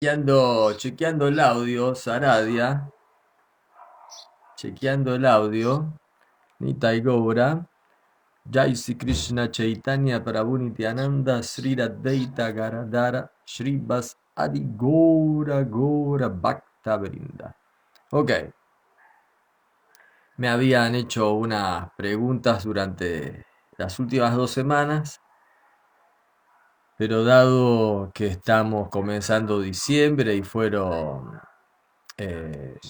Chequeando el audio, Saradia, chequeando el audio, Nitai Gaura, Jai Sri Krishna Chaitanya Prabhu Nityananda Sri Radhaita Garadara Sri Bas Adi Gaura Gaura Bhakta Vrinda. Ok, me habían hecho unas preguntas durante las últimas 2 semanas, pero dado que estamos comenzando diciembre y fueron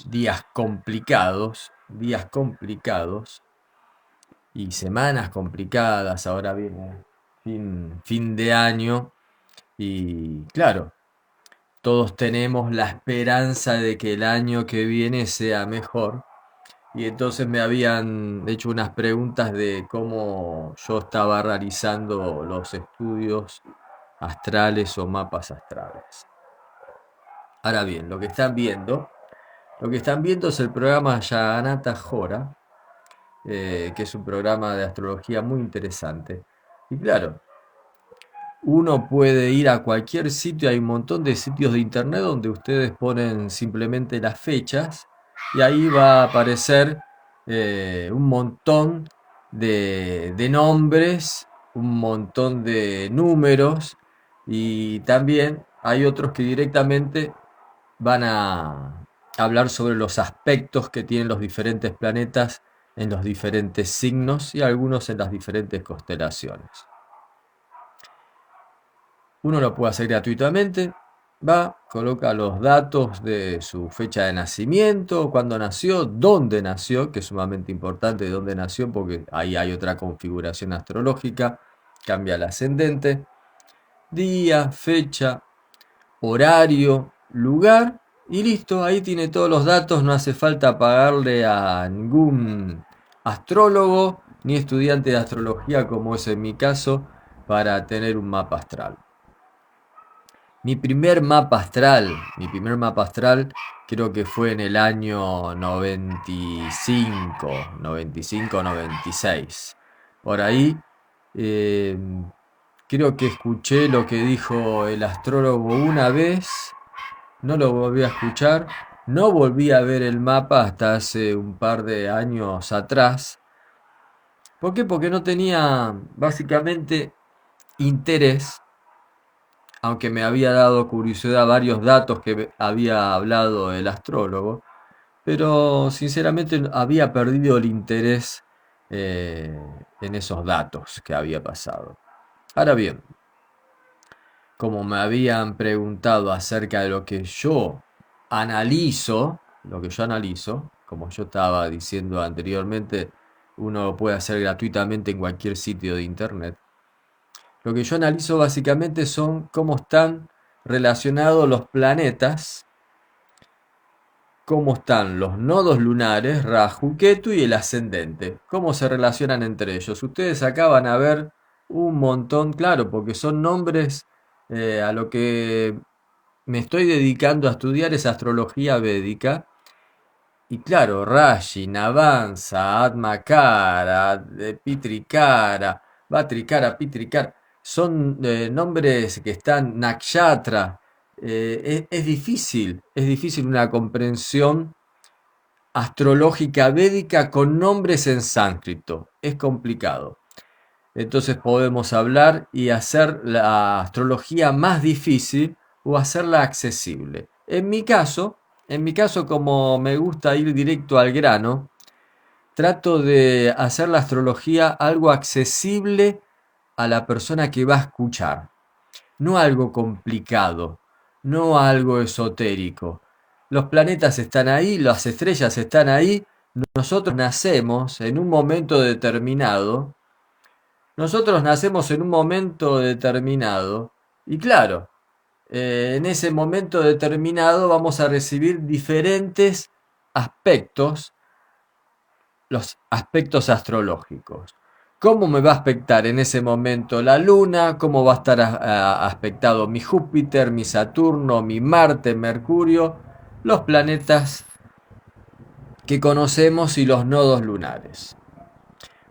días complicados y semanas complicadas. Ahora viene fin de año y claro, todos tenemos la esperanza de que el año que viene sea mejor. Y entonces me habían hecho unas preguntas de cómo yo estaba realizando los estudios astrales o mapas astrales. Ahora bien, lo que están viendo es el programa Yaganata Hora, que es un programa de astrología muy interesante. Y claro, uno puede ir a cualquier sitio, hay un montón de sitios de internet donde ustedes ponen simplemente las fechas y ahí va a aparecer un montón de nombres, un montón de números y también hay otros que directamente van a hablar sobre los aspectos que tienen los diferentes planetas en los diferentes signos y algunos en las diferentes constelaciones. Uno lo puede hacer gratuitamente, va, coloca los datos de su fecha de nacimiento, cuándo nació, dónde nació, que es sumamente importante dónde nació porque ahí hay otra configuración astrológica, cambia el ascendente, día, fecha, horario, lugar y listo, ahí tiene todos los datos, no hace falta pagarle a ningún astrólogo ni estudiante de astrología como es en mi caso para tener un mapa astral. Mi primer mapa astral creo que fue en el año 95, 96. Por ahí eh, creo que escuché lo que dijo el astrólogo una vez, no lo volví a escuchar, no volví a ver el mapa hasta hace un par de años atrás. ¿Por qué? Porque no tenía básicamente interés, aunque me había dado curiosidad varios datos que había hablado el astrólogo, pero sinceramente había perdido el interés eh, en esos datos que había pasado. Ahora bien, como me habían preguntado acerca de lo que yo analizo, como yo estaba diciendo anteriormente, uno lo puede hacer gratuitamente en cualquier sitio de internet. Lo que yo analizo básicamente son cómo están relacionados los planetas, cómo están los nodos lunares, Rahu, Ketu y el ascendente, cómo se relacionan entre ellos. Ustedes acá van a ver un montón, claro, porque son nombres a lo que me estoy dedicando a estudiar es astrología védica. Y claro, Rashi, Navansa, Atmakara, Pitrikara, Vatrikara, Pitrikara, son nombres que están Nakshatra. Es difícil una comprensión astrológica védica con nombres en sánscrito. Es complicado. Entonces podemos hablar y hacer la astrología más difícil o hacerla accesible. En mi caso, como me gusta ir directo al grano, trato de hacer la astrología algo accesible a la persona que va a escuchar. No algo complicado, no algo esotérico. Los planetas están ahí, las estrellas están ahí, nosotros nacemos en un momento determinado. Nosotros nacemos en un momento determinado y claro, en ese momento determinado vamos a recibir diferentes aspectos, los aspectos astrológicos. ¿Cómo me va a aspectar en ese momento la Luna? ¿Cómo va a estar aspectado mi Júpiter, mi Saturno, mi Marte, Mercurio? Los planetas que conocemos y los nodos lunares.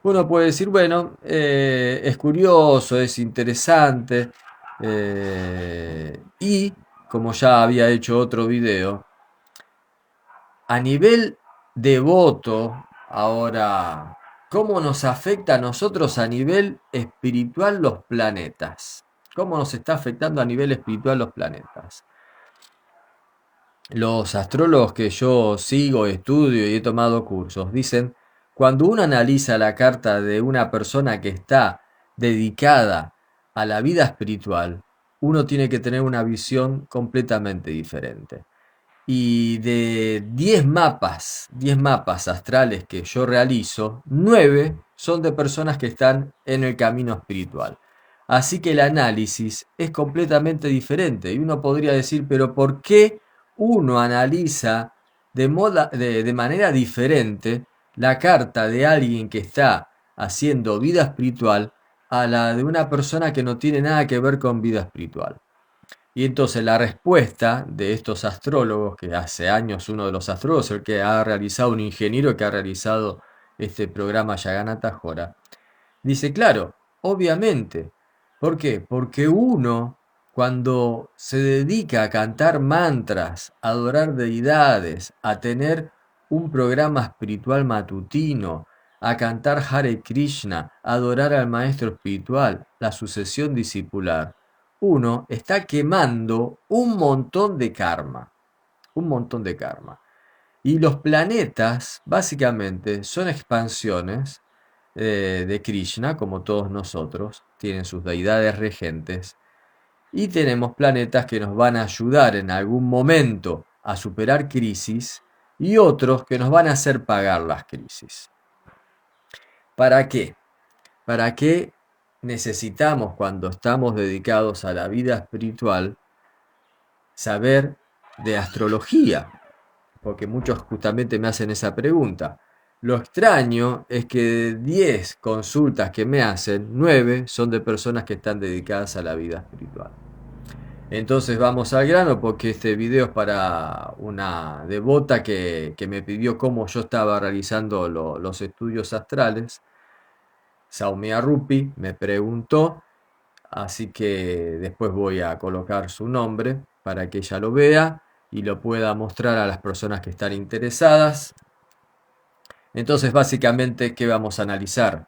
Uno puede decir, bueno, es curioso, es interesante, y como ya había hecho otro video, a nivel devoto, ahora, ¿cómo nos afecta a nosotros a nivel espiritual los planetas? ¿Cómo nos está afectando a nivel espiritual los planetas? Los astrólogos que yo sigo, estudio y he tomado cursos dicen, cuando uno analiza la carta de una persona que está dedicada a la vida espiritual, uno tiene que tener una visión completamente diferente. Y de 10 mapas astrales que yo realizo, 9 son de personas que están en el camino espiritual. Así que el análisis es completamente diferente. Y uno podría decir, pero ¿por qué uno analiza de manera diferente la carta de alguien que está haciendo vida espiritual a la de una persona que no tiene nada que ver con vida espiritual? Y entonces la respuesta de estos astrólogos, que hace años uno de los astrólogos, el que ha realizado, un ingeniero que ha realizado este programa Yaganata Hora, dice, claro, obviamente. ¿Por qué? Porque uno, cuando se dedica a cantar mantras, a adorar deidades, a tener un programa espiritual matutino, a cantar Hare Krishna, a adorar al maestro espiritual, la sucesión discipular, uno está quemando un montón de karma, un montón de karma. Y los planetas, básicamente, son expansiones de Krishna, como todos nosotros, tienen sus deidades regentes, y tenemos planetas que nos van a ayudar en algún momento a superar crisis y otros que nos van a hacer pagar las crisis. ¿Para qué? ¿Para qué necesitamos, cuando estamos dedicados a la vida espiritual, saber de astrología? Porque muchos justamente me hacen esa pregunta. Lo extraño es que de 10 consultas que me hacen, 9 son de personas que están dedicadas a la vida espiritual. Entonces vamos al grano, porque este video es para una devota que me pidió cómo yo estaba realizando los estudios astrales. Saumya Rupi me preguntó, así que después voy a colocar su nombre para que ella lo vea y lo pueda mostrar a las personas que están interesadas. Entonces, básicamente, ¿qué vamos a analizar?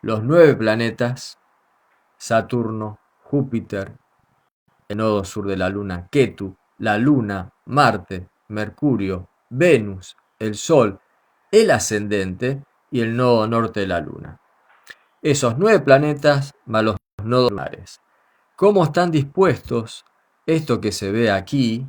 Los 9 planetas: Saturno, Júpiter, el nodo sur de la Luna, Ketu, la Luna, Marte, Mercurio, Venus, el Sol, el ascendente y el nodo norte de la Luna. Esos 9 planetas más los nodos lunares. ¿Cómo están dispuestos? Esto que se ve aquí,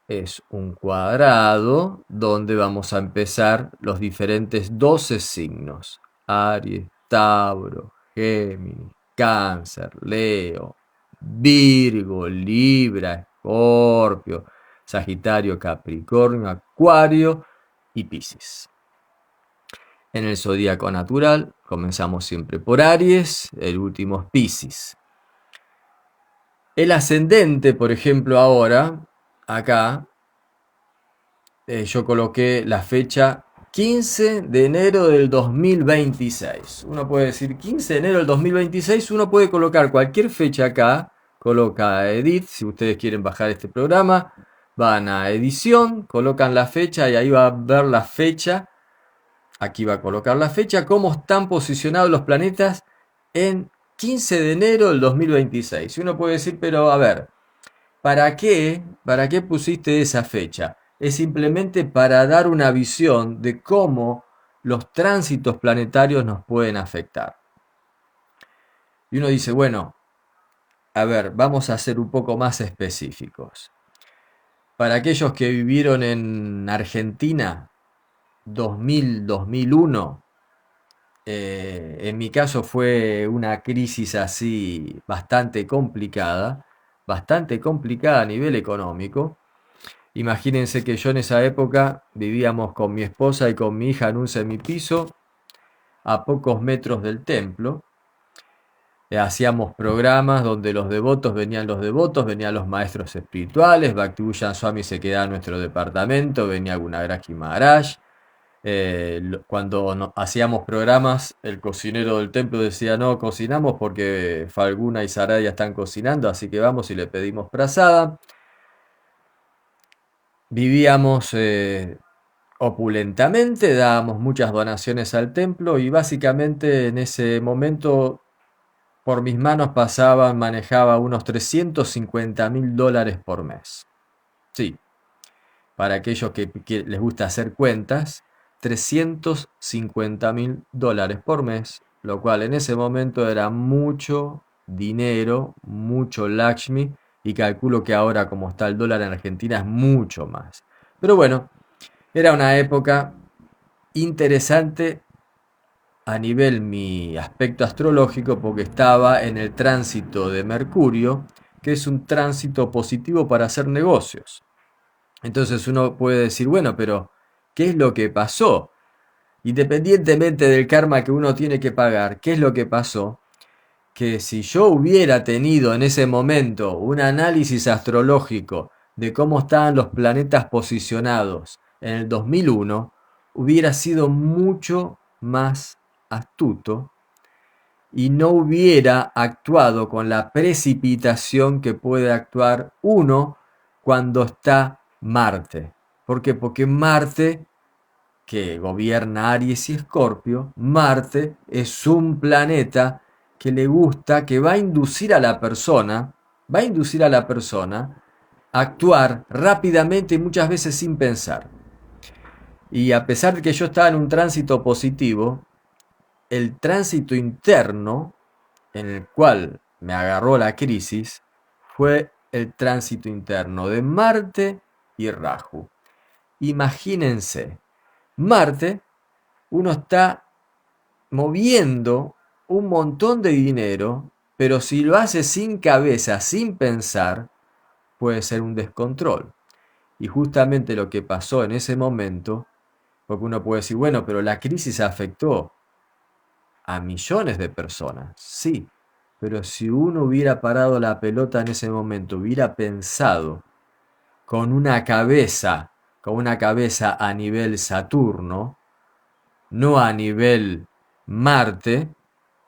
es un cuadrado donde vamos a empezar los diferentes 12 signos: Aries, Tauro, Géminis, Cáncer, Leo, Virgo, Libra, Escorpio, Sagitario, Capricornio, Acuario y Piscis. En el zodíaco natural comenzamos siempre por Aries, el último es Piscis. El ascendente, por ejemplo, ahora, acá, yo coloqué la fecha 15 de enero del 2026. Uno puede decir 15 de enero del 2026, uno puede colocar cualquier fecha acá, coloca edit, si ustedes quieren bajar este programa, van a edición, colocan la fecha y ahí va a ver la fecha. Aquí va a colocar la fecha, cómo están posicionados los planetas en 15 de enero del 2026. Y uno puede decir, pero a ver, ¿para qué pusiste esa fecha? Es simplemente para dar una visión de cómo los tránsitos planetarios nos pueden afectar. Y uno dice, bueno, a ver, vamos a ser un poco más específicos. Para aquellos que vivieron en Argentina 2000-2001, en mi caso fue una crisis así bastante complicada a nivel económico. Imagínense que yo en esa época vivíamos con mi esposa y con mi hija en un semipiso a pocos metros del templo. Hacíamos programas donde los devotos, venían los maestros espirituales, Bhakti Bhuyan Swami se quedaba en nuestro departamento, venía Gunagaraji Maharaj. Cuando hacíamos programas, el cocinero del templo decía, no, cocinamos porque Falguna y Saraya están cocinando, así que vamos y le pedimos frazada. Vivíamos opulentamente, dábamos muchas donaciones al templo y básicamente en ese momento por mis manos manejaba unos $350.000 por mes. Sí, para aquellos que les gusta hacer cuentas, $350.000 por mes, lo cual en ese momento era mucho dinero, mucho Lakshmi, y calculo que ahora como está el dólar en Argentina es mucho más. Pero bueno, era una época interesante a nivel mi aspecto astrológico porque estaba en el tránsito de Mercurio, que es un tránsito positivo para hacer negocios. Entonces uno puede decir, bueno, pero ¿qué es lo que pasó? Independientemente del karma que uno tiene que pagar, ¿qué es lo que pasó? Que si yo hubiera tenido en ese momento un análisis astrológico de cómo estaban los planetas posicionados en el 2001, hubiera sido mucho más astuto y no hubiera actuado con la precipitación que puede actuar uno cuando está Marte. ¿Por qué? Porque Marte, que gobierna Aries y Escorpio, Marte es un planeta que le gusta, que va a inducir a la persona a actuar rápidamente y muchas veces sin pensar. Y a pesar de que yo estaba en un tránsito positivo, el tránsito interno en el cual me agarró la crisis fue el tránsito interno de Marte y Rahu. Imagínense, Marte, uno está moviendo un montón de dinero, pero si lo hace sin cabeza, sin pensar, puede ser un descontrol. Y justamente lo que pasó en ese momento, porque uno puede decir, bueno, pero la crisis afectó a millones de personas, sí, pero si uno hubiera parado la pelota en ese momento, hubiera pensado con con una cabeza a nivel Saturno, no a nivel Marte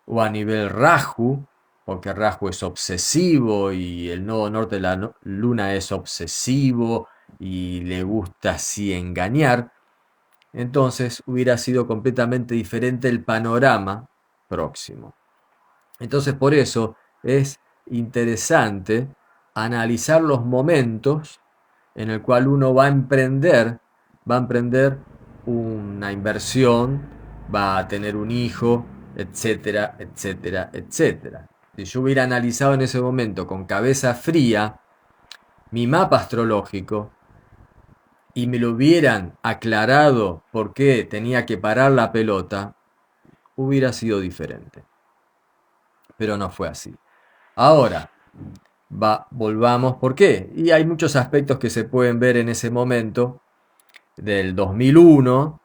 o a nivel Rahu, porque Rahu es obsesivo y el nodo norte de la luna es obsesivo y le gusta así engañar, entonces hubiera sido completamente diferente el panorama próximo. Entonces por eso es interesante analizar los momentos en el cual uno va a emprender una inversión, va a tener un hijo, etcétera, etcétera, etcétera. Si yo hubiera analizado en ese momento con cabeza fría mi mapa astrológico y me lo hubieran aclarado por qué tenía que parar la pelota, hubiera sido diferente. Pero no fue así. Ahora, volvamos, ¿por qué? Y hay muchos aspectos que se pueden ver en ese momento del 2001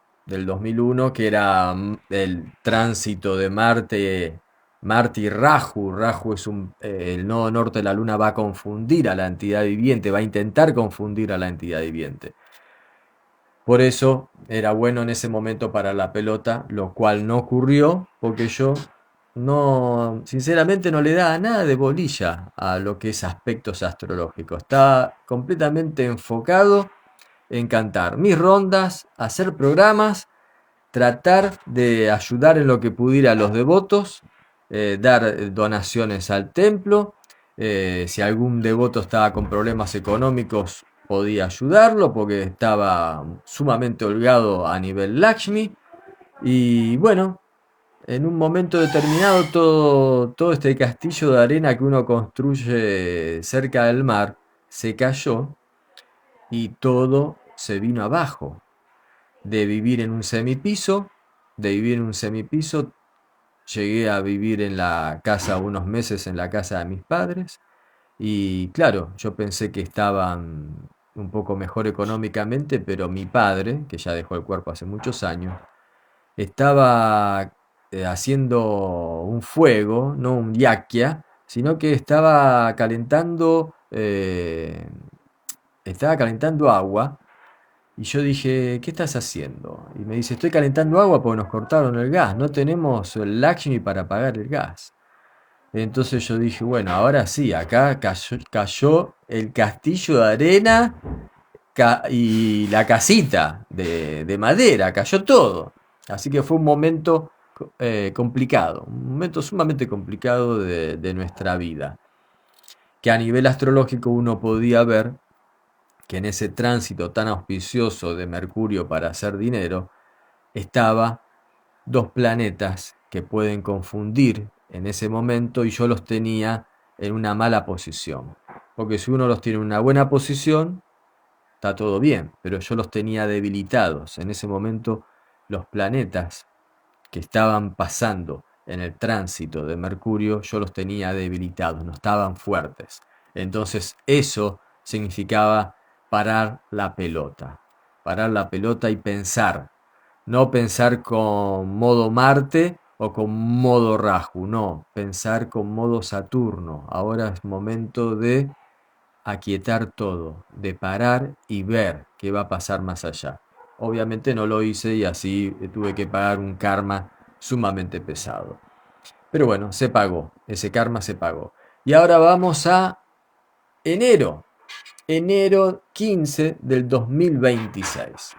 que era el tránsito de Marte y Rahu. Rahu es el nodo norte de la luna, va a confundir a la entidad viviente, va a intentar confundir a la entidad viviente. Por eso era bueno en ese momento para la pelota, lo cual no ocurrió, porque yo no, sinceramente no le da nada de bolilla a lo que es aspectos astrológicos. Está completamente enfocado en cantar mis rondas, hacer programas, tratar de ayudar en lo que pudiera a los devotos, dar donaciones al templo. Si algún devoto estaba con problemas económicos, podía ayudarlo porque estaba sumamente holgado a nivel Lakshmi. Y bueno, en un momento determinado todo este castillo de arena que uno construye cerca del mar se cayó y todo se vino abajo. De vivir en un semipiso, de vivir en un semipiso, llegué a vivir en la casa unos meses en la casa de mis padres y claro, yo pensé que estaban un poco mejor económicamente, pero mi padre, que ya dejó el cuerpo hace muchos años, estaba haciendo un fuego, no un yakia, sino que estaba calentando agua Y yo dije, ¿qué estás haciendo? Y me dice, estoy calentando agua porque nos cortaron el gas, no tenemos el Lakshmi para pagar el gas. Entonces yo dije, bueno, ahora sí, acá cayó el castillo de arena y la casita de madera, cayó todo. Así que fue un momento complicado, un momento sumamente complicado de nuestra vida, que a nivel astrológico uno podía ver que en ese tránsito tan auspicioso de Mercurio para hacer dinero, estaba dos planetas que pueden confundir en ese momento y yo los tenía en una mala posición. Porque si uno los tiene en una buena posición, está todo bien, pero yo los tenía debilitados. En ese momento los planetas que estaban pasando en el tránsito de Mercurio, yo los tenía debilitados, no estaban fuertes. Entonces eso significaba parar la pelota y pensar, no pensar con modo Marte o con modo Rahu, no, pensar con modo Saturno. Ahora es momento de aquietar todo, de parar y ver qué va a pasar más allá. Obviamente no lo hice y así tuve que pagar un karma sumamente pesado. Pero bueno, se pagó, ese karma se pagó. Y ahora vamos a enero, enero 15 del 2026.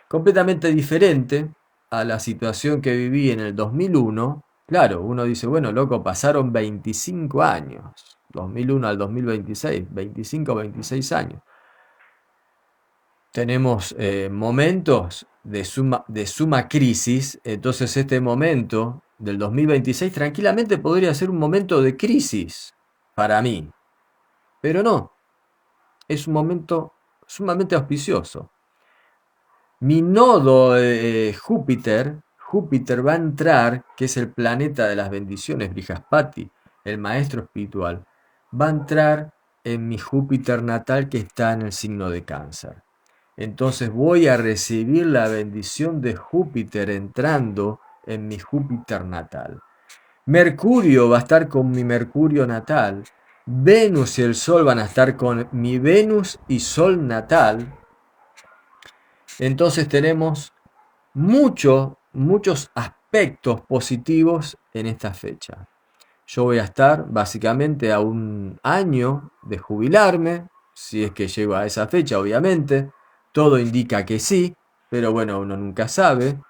Completamente diferente a la situación que viví en el 2001. Claro, uno dice, bueno, loco, pasaron 25 años. 2001 al 2026, 25, 26 años. Tenemos momentos de suma crisis, entonces este momento del 2026 tranquilamente podría ser un momento de crisis para mí, pero no, es un momento sumamente auspicioso. Mi nodo Júpiter va a entrar, que es el planeta de las bendiciones, Brihaspati, el maestro espiritual, va a entrar en mi Júpiter natal que está en el signo de Cáncer. Entonces voy a recibir la bendición de Júpiter entrando en mi Júpiter natal. Mercurio va a estar con mi Mercurio natal. Venus y el Sol van a estar con mi Venus y Sol natal. Entonces tenemos muchos aspectos positivos en esta fecha. Yo voy a estar básicamente a un año de jubilarme, si es que llego a esa fecha, obviamente. Todo indica que sí, pero bueno, uno nunca sabe.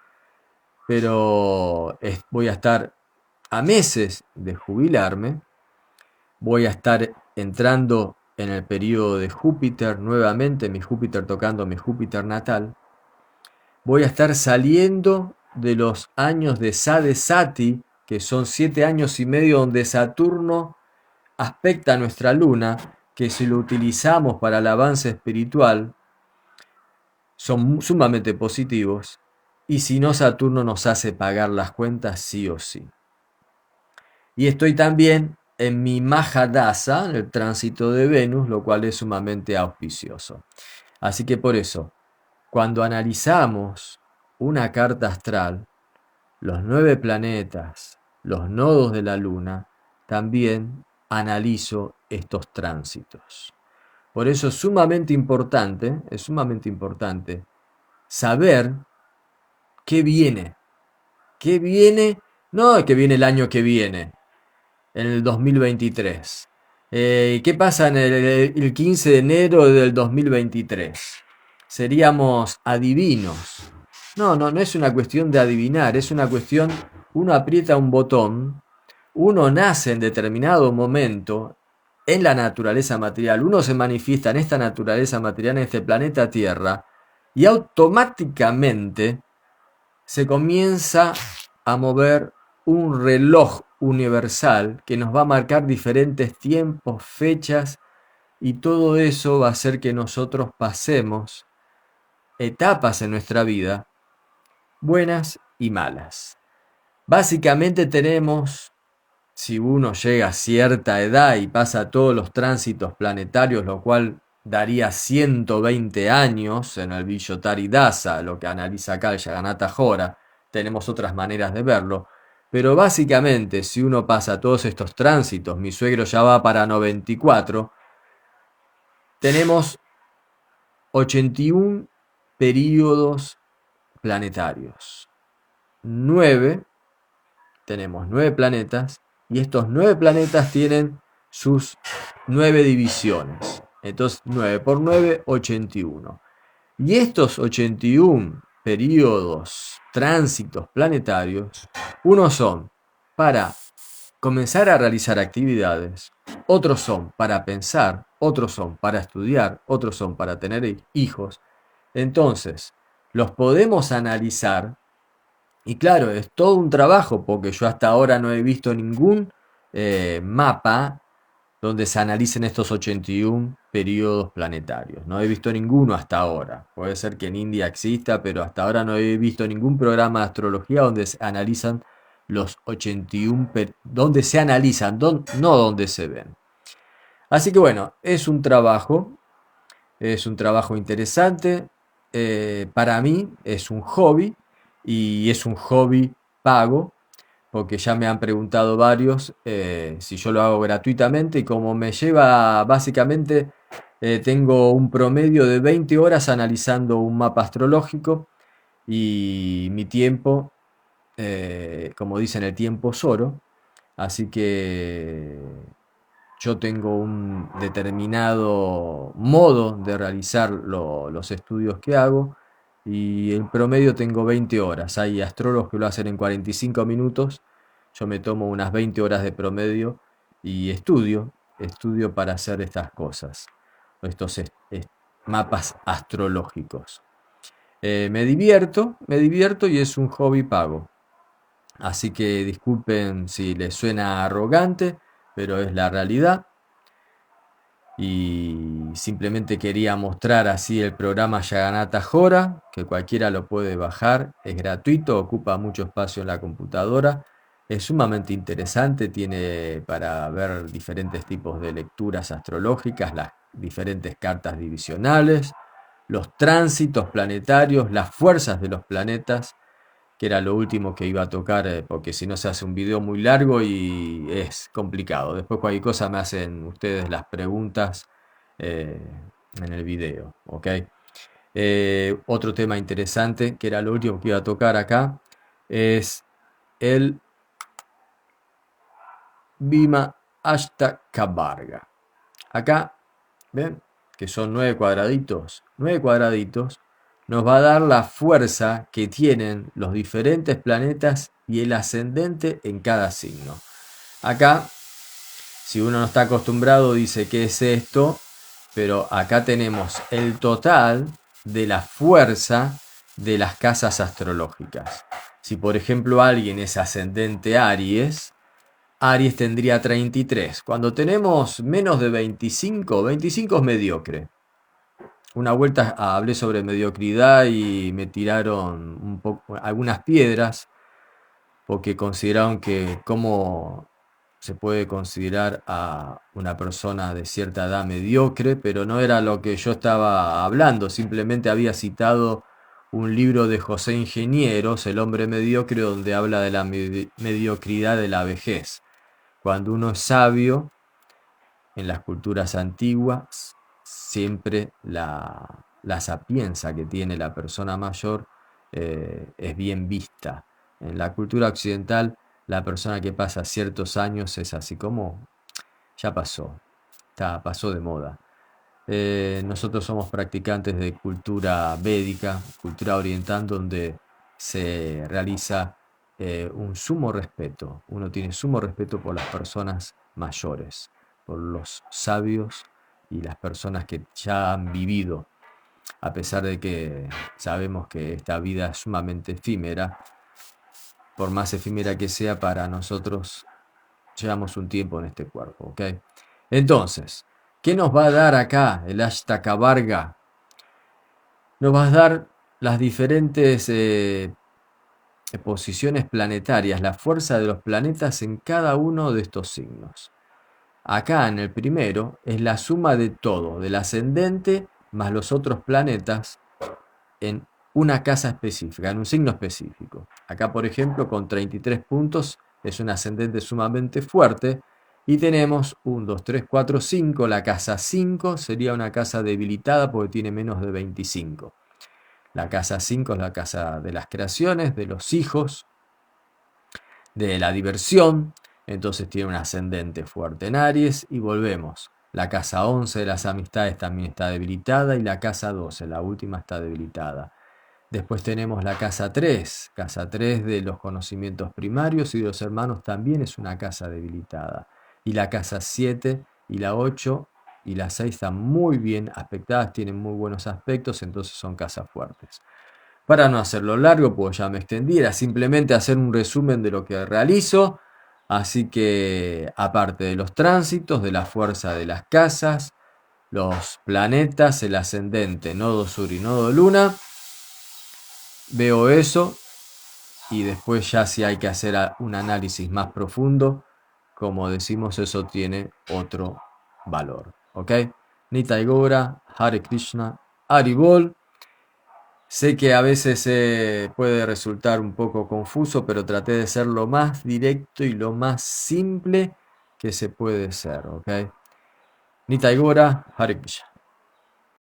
Pero voy a estar a meses de jubilarme. Voy a estar entrando en el periodo de Júpiter nuevamente, mi Júpiter tocando mi Júpiter natal. Voy a estar saliendo de los años de Sadesati, que son 7 años y medio donde Saturno aspecta a nuestra luna, que si lo utilizamos para el avance espiritual, son sumamente positivos, y si no, Saturno nos hace pagar las cuentas sí o sí. Y estoy también en mi Mahadasa, en el tránsito de Venus, lo cual es sumamente auspicioso. Así que por eso, cuando analizamos una carta astral, los 9 planetas, los nodos de la luna, también analizo estos tránsitos. Por eso es sumamente importante saber qué viene, no que viene el año que viene, en el 2023. ¿Qué pasa en el 15 de enero del 2023? Seríamos adivinos. No es una cuestión de adivinar, es una cuestión, uno aprieta un botón, uno nace en determinado momento en la naturaleza material, uno se manifiesta en esta naturaleza material, en este planeta Tierra, y automáticamente se comienza a mover un reloj universal que nos va a marcar diferentes tiempos, fechas, y todo eso va a hacer que nosotros pasemos etapas en nuestra vida, buenas y malas. Básicamente tenemos, si uno llega a cierta edad y pasa todos los tránsitos planetarios, lo cual daría 120 años en el Villotari Dasa, lo que analiza acá el Jagannatha Hora, tenemos otras maneras de verlo, pero básicamente si uno pasa todos estos tránsitos, mi suegro ya va para 94, tenemos 81 períodos planetarios. 9, tenemos 9 planetas y estos 9 planetas tienen sus 9 divisiones. Entonces 9 por 9, 81. Y estos 81 periodos, tránsitos planetarios, unos son para comenzar a realizar actividades, otros son para pensar, otros son para estudiar, otros son para tener hijos. Entonces, los podemos analizar y claro, es todo un trabajo porque yo hasta ahora no he visto ningún mapa donde se analicen estos 81 periodos planetarios. No he visto ninguno hasta ahora. Puede ser que en India exista, pero hasta ahora no he visto ningún programa de astrología donde se analizan los 81, donde se analizan, no donde se ven. Así que bueno, es un trabajo interesante. Para mí es un hobby y es un hobby pago porque ya me han preguntado varios si yo lo hago gratuitamente y como me lleva básicamente, tengo un promedio de 20 horas analizando un mapa astrológico y mi tiempo, como dicen, el tiempo es oro, así que yo tengo un determinado modo de realizar los estudios que hago y en promedio tengo 20 horas. Hay astrólogos que lo hacen en 45 minutos, yo me tomo unas 20 horas de promedio y estudio para hacer estas cosas, estos mapas astrológicos. Me divierto y es un hobby pago. Así que disculpen si les suena arrogante, pero es la realidad. Y simplemente quería mostrar así el programa Yaganata Hora, que cualquiera lo puede bajar, es gratuito, ocupa mucho espacio en la computadora, es sumamente interesante, tiene para ver diferentes tipos de lecturas astrológicas, las diferentes cartas divisionales, los tránsitos planetarios, las fuerzas de los planetas, que era lo último que iba a tocar, porque si no se hace un video muy largo y es complicado. Después cualquier cosa me hacen ustedes las preguntas eh, en el video, ¿ok? Otro tema interesante, que era lo último que iba a tocar acá, es el Bhima Ashtakavarga. Acá, ¿ven? Que son 9 cuadraditos. 9 cuadraditos nos va a dar la fuerza que tienen los diferentes planetas y el ascendente en cada signo. Acá, si uno no está acostumbrado, dice ¿qué es esto? Pero acá tenemos el total de la fuerza de las casas astrológicas. Si por ejemplo alguien es ascendente Aries, Aries tendría 33. Cuando tenemos menos de 25, 25 es mediocre. Una vuelta hablé sobre mediocridad y me tiraron un poco, algunas piedras porque consideraron que cómo se puede considerar a una persona de cierta edad mediocre, pero no era lo que yo estaba hablando, simplemente había citado un libro de José Ingenieros, El hombre mediocre, donde habla de la mediocridad de la vejez. Cuando uno es sabio, en las culturas antiguas, siempre la sapienza que tiene la persona mayor es bien vista. En la cultura occidental, la persona que pasa ciertos años es así como, ya pasó, pasó de moda. Nosotros somos practicantes de cultura védica, cultura oriental, donde se realiza un sumo respeto. Uno tiene sumo respeto por las personas mayores, por los sabios y las personas que ya han vivido, a pesar de que sabemos que esta vida es sumamente efímera. Por más efímera que sea, para nosotros llevamos un tiempo en este cuerpo, ¿ok? Entonces, ¿qué nos va a dar acá el Ashtakavarga? Nos va a dar las diferentes posiciones planetarias, la fuerza de los planetas en cada uno de estos signos. Acá en el primero es la suma de todo, del ascendente más los otros planetas en una casa específica, en un signo específico. Acá, por ejemplo, con 33 puntos es un ascendente sumamente fuerte. Y tenemos 1, 2, 3, 4, 5. La casa 5 sería una casa debilitada porque tiene menos de 25. La casa 5 es la casa de las creaciones, de los hijos, de la diversión. Entonces tiene un ascendente fuerte en Aries y volvemos. La casa 11 de las amistades también está debilitada y la casa 12, la última, está debilitada. Después tenemos la casa 3. Casa 3 de los conocimientos primarios y de los hermanos también es una casa debilitada. Y la casa 7 y la 8 y la 6 están muy bien aspectadas, tienen muy buenos aspectos, entonces son casas fuertes. Para no hacerlo largo, pues ya me extendí, era simplemente hacer un resumen de lo que realizo. Así que, aparte de los tránsitos, de la fuerza de las casas, los planetas, el ascendente, nodo sur y nodo luna, veo eso y después ya si hay que hacer un análisis más profundo, como decimos, eso tiene otro valor. ¿Ok? Nitai Gora, Hare Krishna, Haribol. Sé que a veces puede resultar un poco confuso, pero traté de ser lo más directo y lo más simple que se puede ser. ¿Ok? Nitai Gora, Hare Krishna.